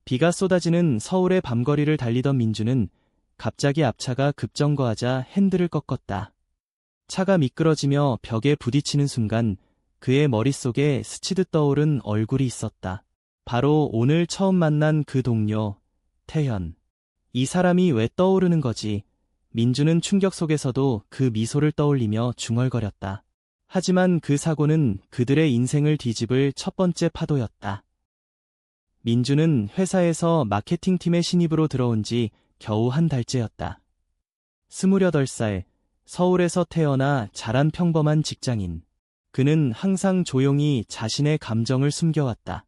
비가 쏟아지는 서울의 밤거리를 달리던 민주는 갑자기 앞차가 급정거하자 핸들을 꺾었다. 차가 미끄러지며 벽에 부딪히는 순간 그의 머릿속에 스치듯 떠오른 얼굴이 있었다. 바로 오늘 처음 만난 그 동료, 태현. 이 사람이 왜 떠오르는 거지? 민주는 충격 속에서도 그 미소를 떠올리며 중얼거렸다. 하지만 그 사고는 그들의 인생을 뒤집을 첫 번째 파도였다. 민주는 회사에서 마케팅팀의 신입으로 들어온 지 겨우 한 달째였다. 28살, 서울에서 태어나 자란 평범한 직장인. 그는 항상 조용히 자신의 감정을 숨겨왔다.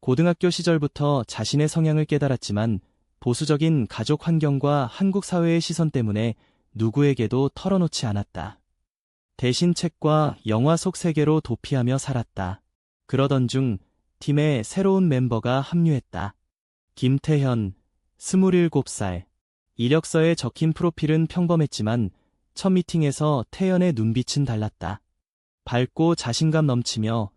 고등학교 시절부터 자신의 성향을 깨달았지만 보수적인 가족 환경과 한국 사회의 시선 때문에 누구에게도 털어놓지 않았다. 대신 책과 영화 속 세계로 도피하며 살았다. 그러던 중 팀에 새로운 멤버가 합류했다. 김태현, 27살. 이력서에 적힌 프로필은 평범했지만 첫 미팅에서 태연의 눈빛은 달랐다. 밝고 자신감 넘치며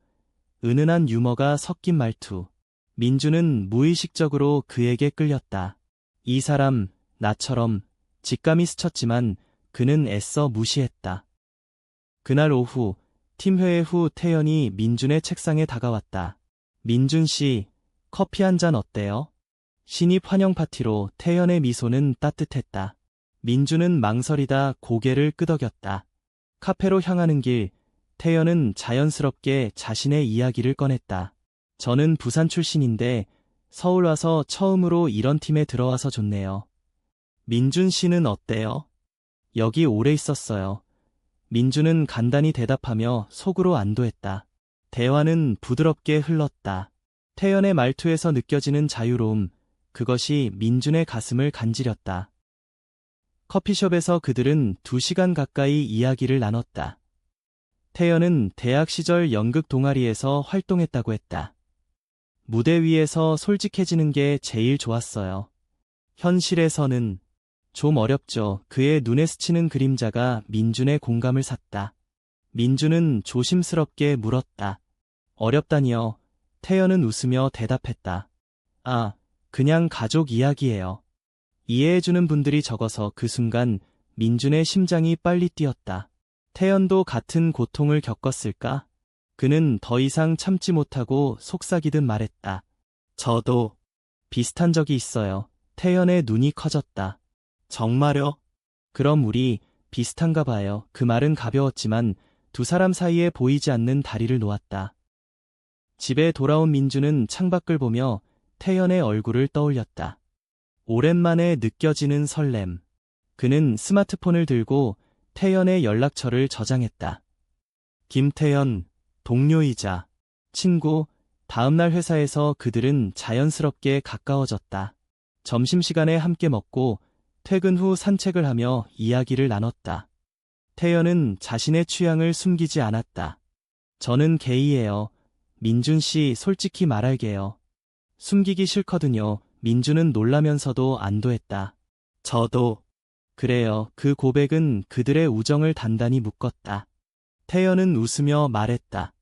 은은한 유머가 섞인 말투. 민주는 무의식적으로 그에게 끌렸다. 이 사람, 나처럼 직감이 스쳤지만 그는 애써 무시했다. 그날 오후, 팀회의 후 태연이 민준의 책상에 다가왔다. 민준 씨, 커피 한 잔 어때요? 신입 환영 파티로 태연의 미소는 따뜻했다. 민준은 망설이다 고개를 끄덕였다. 카페로 향하는 길, 태연은 자연스럽게 자신의 이야기를 꺼냈다. 저는 부산 출신인데 서울 와서 처음으로 이런 팀에 들어와서 좋네요. 민준 씨는 어때요? 여기 오래 있었어요. 민준은 간단히 대답하며 속으로 안도했다. 대화는 부드럽게 흘렀다. 태연의 말투에서 느껴지는 자유로움, 그것이 민준의 가슴을 간지렸다. 커피숍에서 그들은 2시간 가까이 이야기를 나눴다. 태연은 대학 시절 연극 동아리에서 활동했다고 했다. 무대 위에서 솔직해지는 게 제일 좋았어요. 현실에서는 좀 어렵죠. 그의 눈에 스치는 그림자가 민준의 공감을 샀다. 민준은 조심스럽게 물었다. 어렵다니요. 태연은 웃으며 대답했다. 아, 그냥 가족 이야기예요. 이해해주는 분들이 적어서 그 순간 민준의 심장이 빨리 뛰었다. 태연도 같은 고통을 겪었을까? 그는 더 이상 참지 못하고 속삭이듯 말했다. 저도 비슷한 적이 있어요. 태연의 눈이 커졌다. 정말요? 그럼 우리 비슷한가 봐요. 그 말은 가벼웠지만 두 사람 사이에 보이지 않는 다리를 놓았다. 집에 돌아온 민주는 창밖을 보며 태연의 얼굴을 떠올렸다. 오랜만에 느껴지는 설렘. 그는 스마트폰을 들고 태연의 연락처를 저장했다. 김태연, 동료이자 친구, 다음날 회사에서 그들은 자연스럽게 가까워졌다. 점심시간에 함께 먹고 퇴근 후 산책을 하며 이야기를 나눴다. 태연은 자신의 취향을 숨기지 않았다. 저는 게이예요. 민준 씨 솔직히 말할게요. 숨기기 싫거든요. 민준은 놀라면서도 안도했다. 저도. 그래요. 그 고백은 그들의 우정을 단단히 묶었다. 태연은 웃으며 말했다.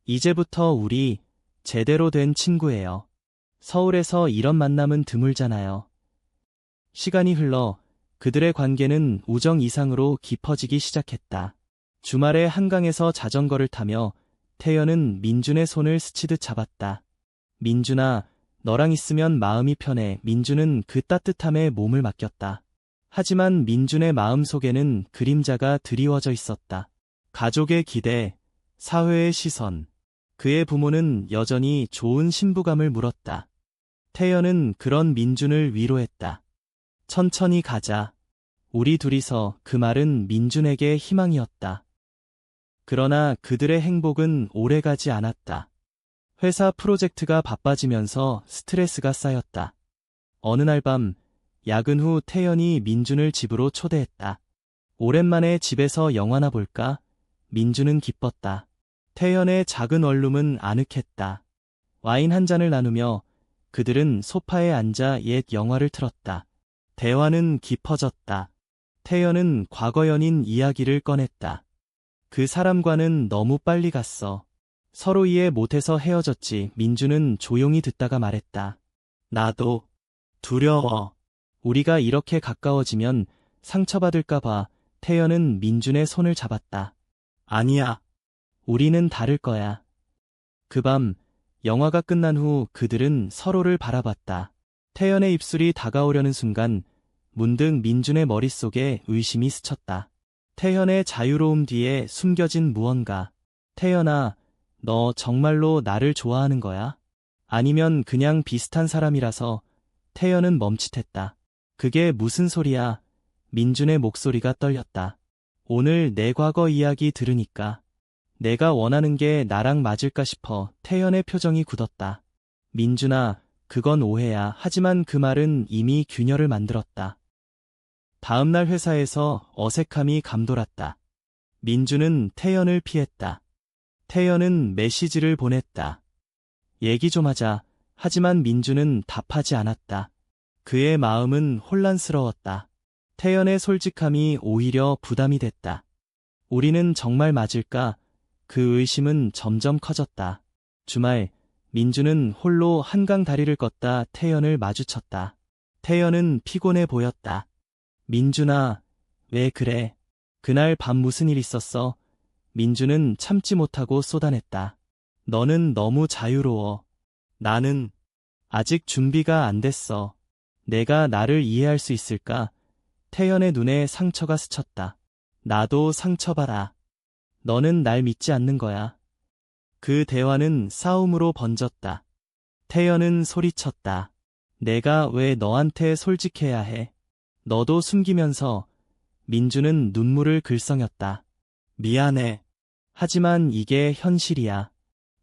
이제부터 우리 제대로 된 친구예요. 서울에서 이런 만남은 드물잖아요. 시간이 흘러 그들의 관계는 우정 이상으로 깊어지기 시작했다. 주말에 한강에서 자전거를 타며 태연은 민준의 손을 스치듯 잡았다. 민준아, 너랑 있으면 마음이 편해. 민준은 그 따뜻함에 몸을 맡겼다. 하지만 민준의 마음속에는 그림자가 드리워져 있었다. 가족의 기대, 사회의 시선. 그의 부모는 여전히 좋은 신부감을 물었다. 태연은 그런 민준을 위로했다. 천천히 가자. 우리 둘이서. 그 말은 민준에게 희망이었다. 그러나 그들의 행복은 오래가지 않았다. 회사 프로젝트가 바빠지면서 스트레스가 쌓였다. 어느 날 밤, 야근 후 태연이 민준을 집으로 초대했다. 오랜만에 집에서 영화나 볼까? 민준은 기뻤다. 태연의 작은 원룸은 아늑했다. 와인 한 잔을 나누며 그들은 소파에 앉아 옛 영화를 틀었다. 대화는 깊어졌다. 태연은 과거 연인 이야기를 꺼냈다. 그 사람과는 너무 빨리 갔어. 서로 이해 못해서 헤어졌지. 민준은 조용히 듣다가 말했다. 나도 두려워. 우리가 이렇게 가까워지면 상처받을까봐 태연은 민준의 손을 잡았다. 아니야. 우리는 다를 거야. 그 밤, 영화가 끝난 후 그들은 서로를 바라봤다. 태연의 입술이 다가오려는 순간 문득 민준의 머릿속에 의심이 스쳤다. 태연의 자유로움 뒤에 숨겨진 무언가. 태연아, 너 정말로 나를 좋아하는 거야? 아니면 그냥 비슷한 사람이라서. 태연은 멈칫했다. 그게 무슨 소리야? 민준의 목소리가 떨렸다. 오늘 내 과거 이야기 들으니까 내가 원하는 게 나랑 맞을까 싶어. 태연의 표정이 굳었다. 민준아, 그건 오해야. 하지만 그 말은 이미 균열을 만들었다. 다음날 회사에서 어색함이 감돌았다. 민준은 태연을 피했다. 태연은 메시지를 보냈다. 얘기 좀 하자. 하지만 민준은 답하지 않았다. 그의 마음은 혼란스러웠다. 태연의 솔직함이 오히려 부담이 됐다. 우리는 정말 맞을까? 그 의심은 점점 커졌다. 주말, 민준은 홀로 한강 다리를 걷다 태연을 마주쳤다. 태연은 피곤해 보였다. 민준아, 왜 그래? 그날 밤 무슨 일 있었어? 민준은 참지 못하고 쏟아냈다. 너는 너무 자유로워. 나는 아직 준비가 안 됐어. 내가 나를 이해할 수 있을까? 태연의 눈에 상처가 스쳤다. 나도 상처받아. 너는 날 믿지 않는 거야. 그 대화는 싸움으로 번졌다. 태연은 소리쳤다. 내가 왜 너한테 솔직해야 해? 너도 숨기면서. 민준은 눈물을 글썽였다. 미안해. 하지만 이게 현실이야.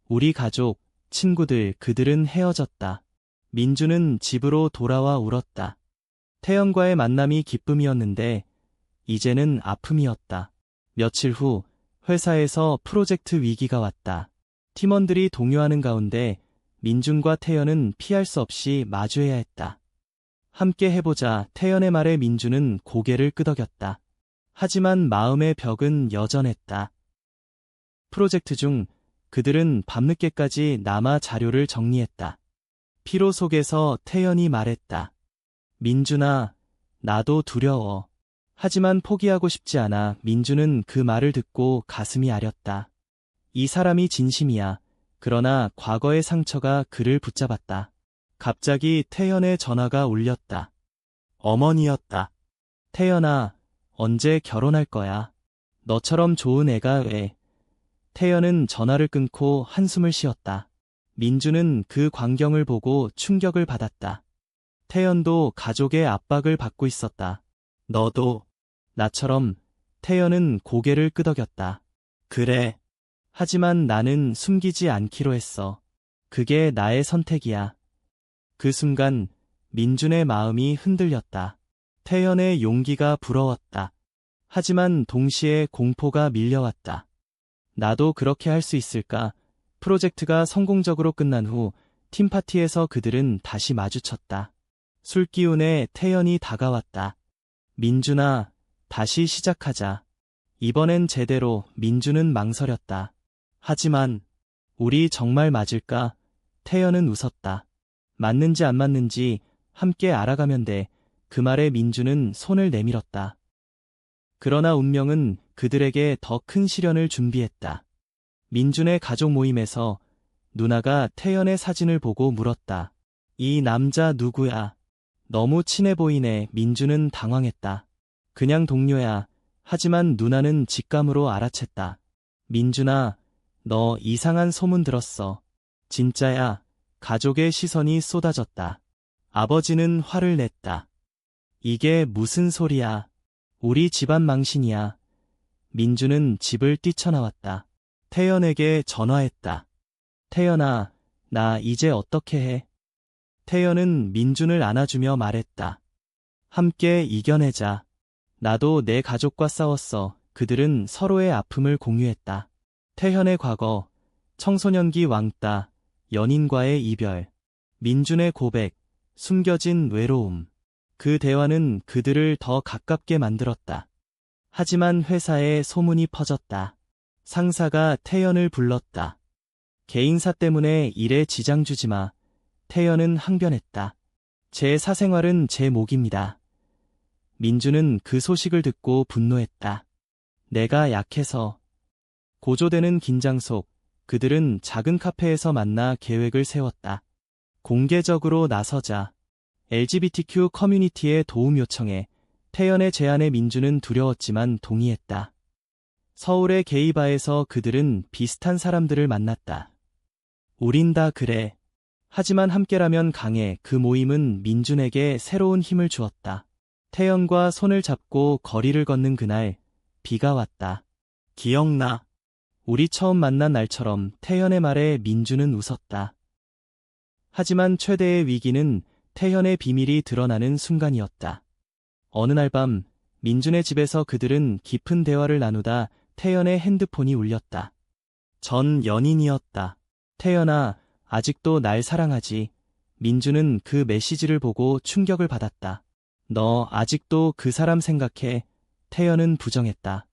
우리 가족, 친구들, 그들은 헤어졌다. 민준은 집으로 돌아와 울었다. 태연과의 만남이 기쁨이었는데 이제는 아픔이었다. 며칠 후 회사에서 프로젝트 위기가 왔다. 팀원들이 동요하는 가운데 민준과 태연은 피할 수 없이 마주해야 했다. 함께 해보자. 태연의 말에 민준은 고개를 끄덕였다. 하지만 마음의 벽은 여전했다. 프로젝트 중 그들은 밤늦게까지 남아 자료를 정리했다. 피로 속에서 태연이 말했다. 민준아, 나도 두려워. 하지만 포기하고 싶지 않아. 민준은 그 말을 듣고 가슴이 아렸다. 이 사람이 진심이야. 그러나 과거의 상처가 그를 붙잡았다. 갑자기 태연의 전화가 울렸다. 어머니였다. 태연아, 언제 결혼할 거야? 너처럼 좋은 애가 왜? 태연은 전화를 끊고 한숨을 쉬었다. 민준은 그 광경을 보고 충격을 받았다. 태연도 가족의 압박을 받고 있었다. 너도 나처럼. 태연은 고개를 끄덕였다. 그래. 하지만 나는 숨기지 않기로 했어. 그게 나의 선택이야. 그 순간 민준의 마음이 흔들렸다. 태연의 용기가 부러웠다. 하지만 동시에 공포가 밀려왔다. 나도 그렇게 할 수 있을까? 프로젝트가 성공적으로 끝난 후 팀파티에서 그들은 다시 마주쳤다. 술기운에 태연이 다가왔다. 민준아, 다시 시작하자. 이번엔 제대로. 민준은 망설였다. 하지만 우리 정말 맞을까? 태연은 웃었다. 맞는지 안 맞는지 함께 알아가면 돼. 그 말에 민준은 손을 내밀었다. 그러나 운명은 그들에게 더 큰 시련을 준비했다. 민준의 가족 모임에서 누나가 태연의 사진을 보고 물었다. 이 남자 누구야? 너무 친해 보이네. 민준은 당황했다. 그냥 동료야. 하지만 누나는 직감으로 알아챘다. 민준아, 너 이상한 소문 들었어. 진짜야. 가족의 시선이 쏟아졌다. 아버지는 화를 냈다. 이게 무슨 소리야? 우리 집안 망신이야. 민준은 집을 뛰쳐나왔다. 태연에게 전화했다. 태연아, 나 이제 어떻게 해? 태연은 민준을 안아주며 말했다. 함께 이겨내자. 나도 내 가족과 싸웠어. 그들은 서로의 아픔을 공유했다. 태연의 과거, 청소년기 왕따, 연인과의 이별, 민준의 고백, 숨겨진 외로움. 그 대화는 그들을 더 가깝게 만들었다. 하지만 회사에 소문이 퍼졌다. 상사가 태연을 불렀다. 개인사 때문에 일에 지장 주지 마. 태연은 항변했다. 제 사생활은 제 몫입니다. 민주는 그 소식을 듣고 분노했다. 내가 약해서. 고조되는 긴장 속 그들은 작은 카페에서 만나 계획을 세웠다. 공개적으로 나서자. LGBTQ 커뮤니티에 도움 요청해 태연의 제안에 민주는 두려웠지만 동의했다. 서울의 게이바에서 그들은 비슷한 사람들을 만났다. 우린 다 그래. 하지만 함께라면 강해. 그 모임은 민준에게 새로운 힘을 주었다. 태연과 손을 잡고 거리를 걷는 그날, 비가 왔다. 기억나. 우리 처음 만난 날처럼 태연의 말에 민준은 웃었다. 하지만 최대의 위기는 태연의 비밀이 드러나는 순간이었다. 어느 날 밤, 민준의 집에서 그들은 깊은 대화를 나누다 태연의 핸드폰이 울렸다. 전 연인이었다. 태연아, 아직도 날 사랑하지? 민준은 그 메시지를 보고 충격을 받았다. 너 아직도 그 사람 생각해? 태연은 부정했다.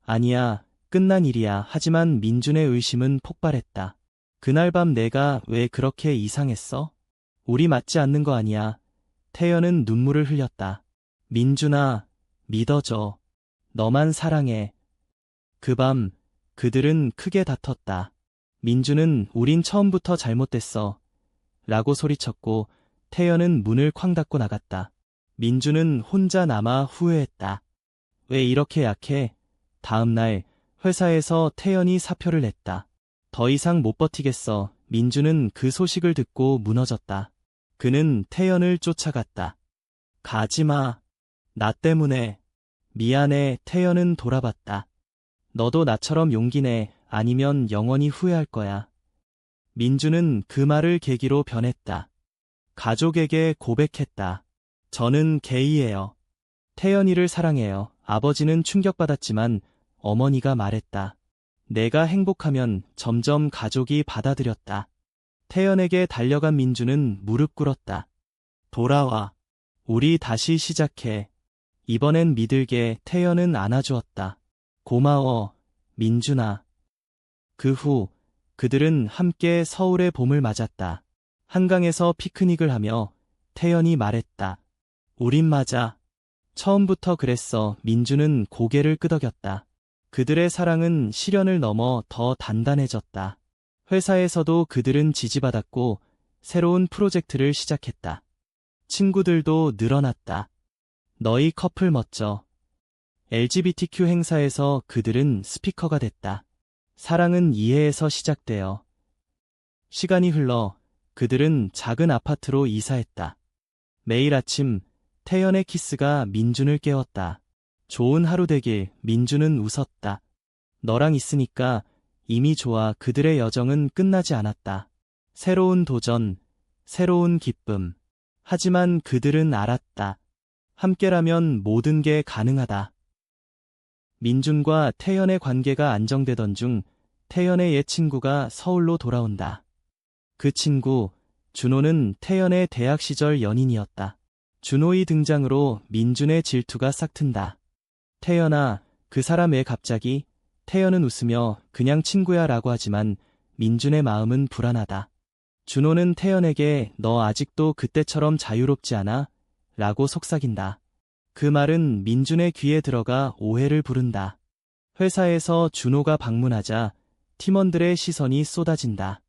아니야, 끝난 일이야. 하지만 민준의 의심은 폭발했다. 그날 밤 내가 왜 그렇게 이상했어? 우리 맞지 않는 거 아니야. 태연은 눈물을 흘렸다. 민준아, 믿어줘. 너만 사랑해. 그 밤, 그들은 크게 다퉜다. 민준은 우린 처음부터 잘못됐어. 라고 소리쳤고, 태연은 문을 쾅 닫고 나갔다. 민준은 혼자 남아 후회했다. 왜 이렇게 약해? 다음 날, 회사에서 태연이 사표를 냈다. 더 이상 못 버티겠어. 민준은 그 소식을 듣고 무너졌다. 그는 태연을 쫓아갔다. 가지마. 나 때문에. 미안해. 태연은 돌아봤다. 너도 나처럼 용기 내. 아니면 영원히 후회할 거야. 민준은 그 말을 계기로 변했다. 가족에게 고백했다. 저는 게이예요. 태연이를 사랑해요. 아버지는 충격받았지만 어머니가 말했다. 내가 행복하면 점점 가족이 받아들였다. 태연에게 달려간 민준은 무릎 꿇었다. 돌아와. 우리 다시 시작해. 이번엔 믿을게. 태연은 안아주었다. 고마워, 민준아. 그 후 그들은 함께 서울의 봄을 맞았다. 한강에서 피크닉을 하며 태연이 말했다. 우린 맞아. 처음부터 그랬어. 민준은 고개를 끄덕였다. 그들의 사랑은 시련을 넘어 더 단단해졌다. 회사에서도 그들은 지지받았고 새로운 프로젝트를 시작했다. 친구들도 늘어났다. 너희 커플 멋져. LGBTQ 행사에서 그들은 스피커가 됐다. 사랑은 이해에서 시작되어. 시간이 흘러 그들은 작은 아파트로 이사했다. 매일 아침 태연의 키스가 민준을 깨웠다. 좋은 하루 되길. 민준은 웃었다. 너랑 있으니까 이미 좋아. 그들의 여정은 끝나지 않았다. 새로운 도전, 새로운 기쁨. 하지만 그들은 알았다. 함께라면 모든 게 가능하다. 민준과 태연의 관계가 안정되던 중 태연의 옛 친구가 서울로 돌아온다. 그 친구, 준호는 태연의 대학 시절 연인이었다. 준호의 등장으로 민준의 질투가 싹튼다. 태연아, 그 사람 왜 갑자기? 태연은 웃으며 그냥 친구야 라고 하지만 민준의 마음은 불안하다. 준호는 태연에게 너 아직도 그때처럼 자유롭지 않아? 라고 속삭인다. 그 말은 민준의 귀에 들어가 오해를 부른다. 회사에서 준호가 방문하자 팀원들의 시선이 쏟아진다.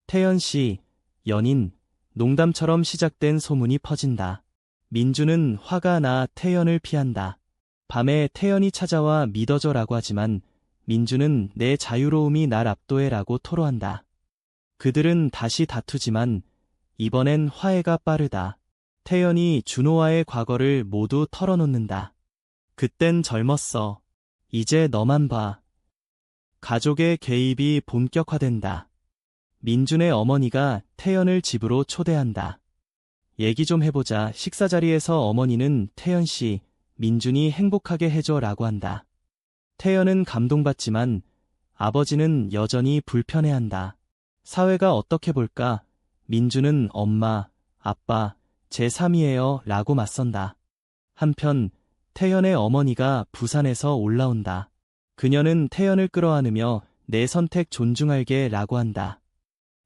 태연 씨, 연인, 농담처럼 시작된 소문이 퍼진다. 민준은 화가 나 태연을 피한다. 밤에 태연이 찾아와 믿어줘 라고 하지만 민준은 내 자유로움이 날 압도해 라고 토로한다. 그들은 다시 다투지만 이번엔 화해가 빠르다. 태연이 준호와의 과거를 모두 털어놓는다. 그땐 젊었어. 이제 너만 봐. 가족의 개입이 본격화된다. 민준의 어머니가 태연을 집으로 초대한다. 얘기 좀 해보자. 식사 자리에서 어머니는 태연 씨, 민준이 행복하게 해줘 라고 한다. 태연은 감동받지만 아버지는 여전히 불편해한다. 사회가 어떻게 볼까? 민준은 엄마, 아빠, 제3이에요 라고 맞선다. 한편 태연의 어머니가 부산에서 올라온다. 그녀는 태연을 끌어안으며 내 선택 존중할게 라고 한다.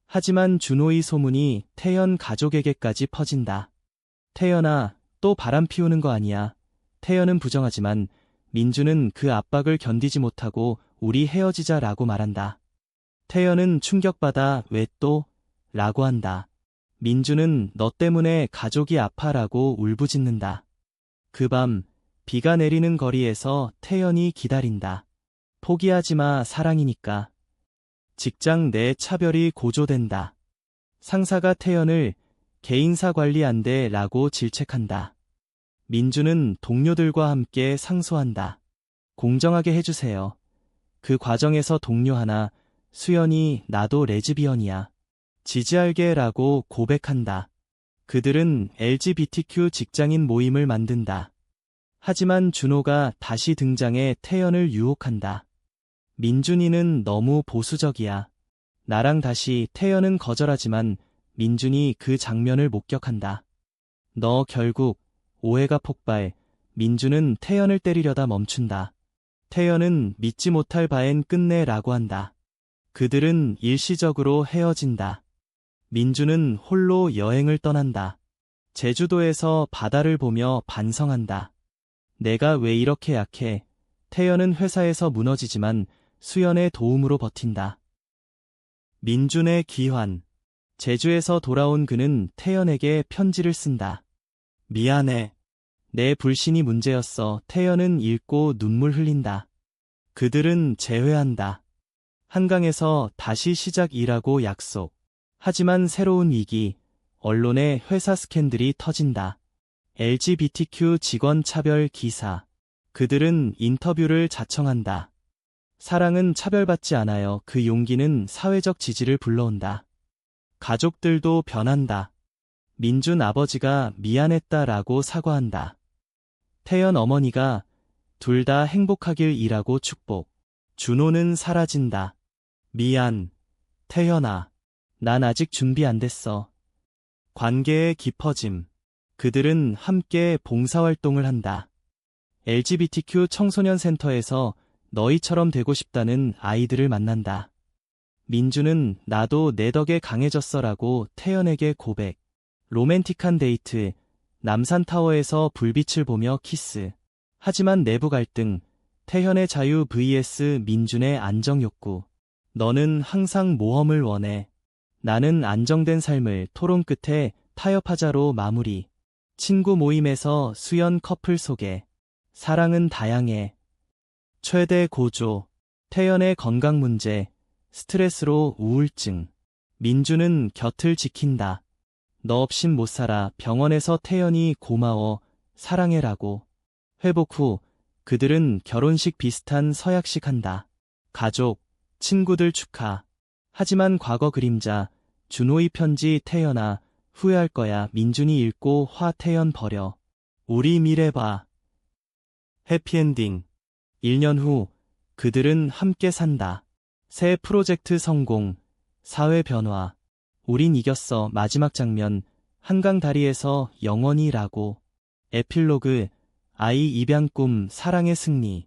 하지만 준호의 소문이 태연 가족에게까지 퍼진다. 태연아, 또 바람 피우는 거 아니야. 태연은 부정하지만 민주는 그 압박을 견디지 못하고 우리 헤어지자라고 말한다. 태연은 충격받아 왜 또? 라고 한다. 민주는 너 때문에 가족이 아파라고 울부짖는다. 그 밤, 비가 내리는 거리에서 태연이 기다린다. 포기하지 마, 사랑이니까. 직장 내 차별이 고조된다. 상사가 태연을 개인사 관리 안 돼 라고 질책한다. 민주는 동료들과 함께 상소한다. 공정하게 해주세요. 그 과정에서 동료 하나, 수연이 나도 레즈비언이야. 지지할게 라고 고백한다. 그들은 LGBTQ 직장인 모임을 만든다. 하지만 준호가 다시 등장해 태연을 유혹한다. 민준이는 너무 보수적이야. 나랑 다시. 태연은 거절하지만 민준이 그 장면을 목격한다. 너 결국. 오해가 폭발. 민준은 태연을 때리려다 멈춘다. 태연은 믿지 못할 바엔 끝내라고 한다. 그들은 일시적으로 헤어진다. 민준은 홀로 여행을 떠난다. 제주도에서 바다를 보며 반성한다. 내가 왜 이렇게 약해? 태연은 회사에서 무너지지만 수연의 도움으로 버틴다. 민준의 귀환. 제주에서 돌아온 그는 태연에게 편지를 쓴다. 미안해. 내 불신이 문제였어. 태연은 읽고 눈물 흘린다. 그들은 재회한다. 한강에서 다시 시작이라고 약속. 하지만 새로운 위기, 언론의 회사 스캔들이 터진다. LGBTQ 직원 차별 기사. 그들은 인터뷰를 자청한다. 사랑은 차별받지 않아요. 그 용기는 사회적 지지를 불러온다. 가족들도 변한다. 민준 아버지가 미안했다라고 사과한다. 태연 어머니가 둘 다 행복하길이라고 축복. 준호는 사라진다. 미안, 태연아. 난 아직 준비 안 됐어. 관계의 깊어짐. 그들은 함께 봉사활동을 한다. LGBTQ 청소년 센터에서 너희처럼 되고 싶다는 아이들을 만난다. 민주는 나도 내 덕에 강해졌어라고 태연에게 고백. 로맨틱한 데이트. 남산타워에서 불빛을 보며 키스. 하지만 내부 갈등. 태연의 자유 vs 민준의 안정욕구. 너는 항상 모험을 원해. 나는 안정된 삶을. 토론 끝에 타협하자로 마무리. 친구 모임에서 수연 커플 소개. 사랑은 다양해. 최대 고조. 태연의 건강 문제. 스트레스로 우울증. 민주는 곁을 지킨다. 너 없인 못 살아. 병원에서 태연이 고마워. 사랑해라고. 회복 후 그들은 결혼식 비슷한 서약식 한다. 가족, 친구들 축하. 하지만 과거 그림자. 준호의 편지. 태연아, 후회할 거야. 민준이 읽고 화. 태연 버려. 우리 미래 봐. 해피엔딩. 1년 후 그들은 함께 산다. 새 프로젝트 성공. 사회 변화. 우린 이겼어. 마지막 장면. 한강 다리에서 영원히라고. 에필로그. 아이 입양 꿈. 사랑의 승리.